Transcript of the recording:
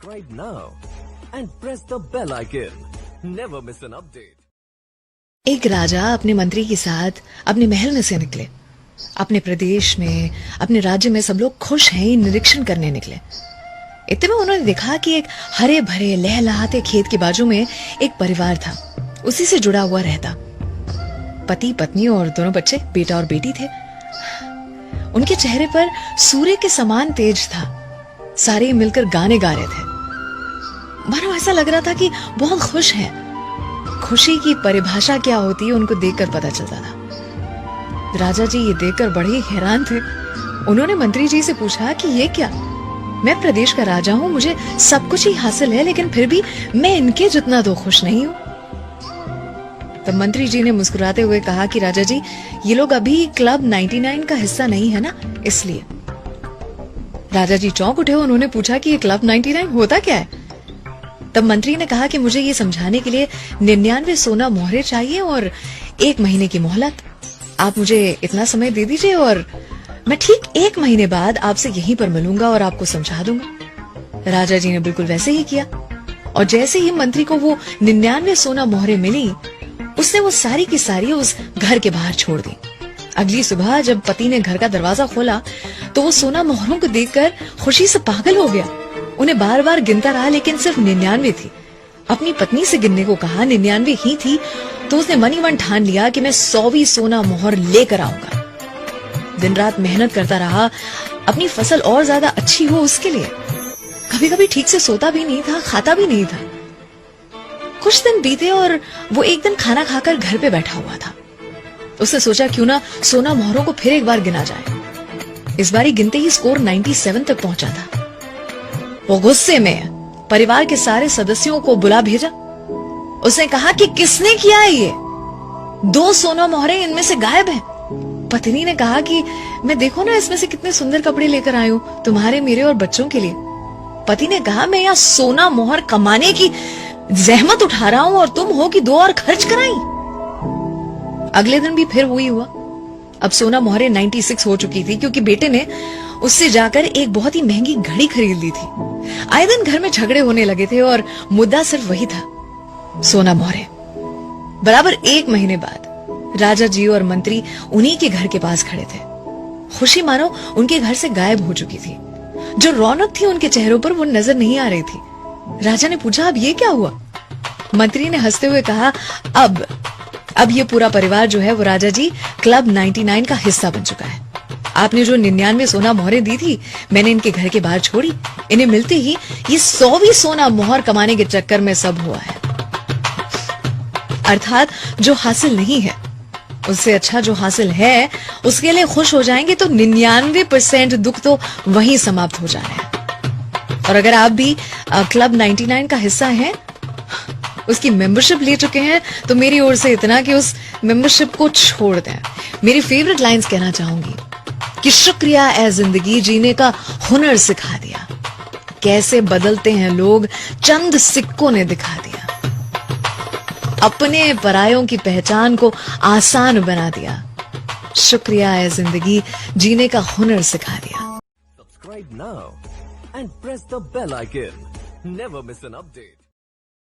Subscribe now and press the bell icon. Never miss an update. एक राजा अपने मंत्री के साथ अपने महल में से निकले। अपने प्रदेश में, अपने राज्य में सब लोग खुश हैं, निरीक्षण करने निकले। इतने में उन्होंने देखा कि एक हरे भरे लहलहाते खेत के बाजू में एक परिवार था, उसी से जुड़ा हुआ रहता। पति पत्नी और दोनों बच्चे, बेटा और बेटी थे। उनके चेहरे पर सूर्य के समान तेज था। सारे मिलकर गाने गा रहे थे, मानो ऐसा लग रहा था कि बहुत खुश हैं। खुशी की परिभाषा क्या होती है उनको देखकर पता चलता था। राजा जी ये देखकर बड़े ही हैरान थे। उन्होंने मंत्री जी से पूछा कि ये क्या? मैं प्रदेश का राजा हूँ, मुझे सब कुछ ही हासिल है, लेकिन फिर भी मैं इनके जितना तो खुश नहीं हूँ। तब मंत्री जी ने मुस्कुराते हुए कहा कि राजा जी, ये लोग अभी क्लब 99 का हिस्सा नहीं है ना, इसलिए। राजा जी चौंक उठे। उन्होंने पूछा कि ये क्लब 99 होता क्या है? तब मंत्री ने कहा कि मुझे ये समझाने के लिए 99 सोना मोहरे चाहिए और 1 महीने की मोहलत। आप मुझे इतना समय दे दीजिए और मैं ठीक 1 महीने बाद आपसे यहीं पर मिलूंगा और आपको समझा दूंगा। राजा जी ने बिल्कुल वैसे ही किया और जैसे ही मंत्री को वो 99 सोना मोहरे मिली, उसने वो सारी की सारी उस घर के बाहर छोड़ दी। अगली सुबह जब पति ने घर का दरवाजा खोला तो वो सोना मोहरों को देखकर खुशी से पागल हो गया। उन्हें बार बार गिनता रहा, लेकिन सिर्फ 99 थी। अपनी पत्नी से गिनने को कहा, 99 ही थी, तो उसने मन ही मन ठान लिया कि मैं 100वीं सोना मोहर लेकर आऊंगा। दिन रात मेहनत करता रहा, अपनी फसल और ज्यादा अच्छी हो उसके लिए। कभी कभी ठीक से सोता भी नहीं था, खाता भी नहीं था। कुछ दिन बीते और वो एक दिन खाना खाकर घर पे बैठा हुआ था। उसने सोचा क्यों ना सोना मोहरों को फिर एक बार गिना जाए। इस बारी गिनते ही स्कोर 97 तक पहुंचा था। वो गुस्से में परिवार के सारे सदस्यों को बुला भेजा। उसने कहा कि किसने किया है ये? 2 सोना मोहरे इनमें से गायब हैं। पत्नी ने कहा कि मैं देखो ना इसमें से कितने सुंदर कपड़े लेकर आई हूँ तुम्हारे, मेरे और बच्चों के लिए। पति ने कहा मैं यहाँ सोना मोहर कमाने की जहमत उठा रहा हूँ और तुम हो कि 2 और खर्च कराई। अगले दिन भी फिर वही हुआ। अब सोना मोहरे 96 हो चुकी थी, क्योंकि बेटे ने उससे जाकर एक बहुत ही महंगी घड़ी खरीद ली थी। आए दिन घर में झगड़े होने लगे थे और मुद्दा सिर्फ वही था, सोना मोहरे। बराबर 1 महीने बाद राजा जी और मंत्री उन्हीं के घर के पास खड़े थे। खुशी मानो उनके घर से गायब हो चुकी थी। जो रौनक थी उनके चेहरों पर वो नजर नहीं आ रही थी। राजा ने पूछा, अब ये क्या हुआ? मंत्री ने हंसते हुए कहा, अब ये पूरा परिवार जो है वो राजा जी क्लब 99 का हिस्सा बन चुका है। आपने जो 99 सोना मोहरे दी थी, मैंने इनके घर के बाहर छोड़ी। इन्हें मिलते ही ये 100वीं सोना मोहर कमाने के चक्कर में सब हुआ है। अर्थात जो हासिल नहीं है उससे अच्छा जो हासिल है उसके लिए खुश हो जाएंगे तो 99% दुख तो वहीं समाप्त हो जाना है। और अगर आप भी क्लब 99 का हिस्सा हैं, उसकी मेंबरशिप ले चुके हैं, तो मेरी ओर से इतना कि उस मेंबरशिप को छोड़ दें। मेरी फेवरेट लाइंस कहना चाहूंगी कि शुक्रिया ए जिंदगी, जीने का हुनर सिखा दिया। कैसे बदलते हैं लोग, चंद सिक्कों ने दिखा दिया। अपने परायों की पहचान को आसान बना दिया। शुक्रिया ए जिंदगी, जीने का हुनर सिखा दिया। Subscribe now and press the bell icon. Never miss an update.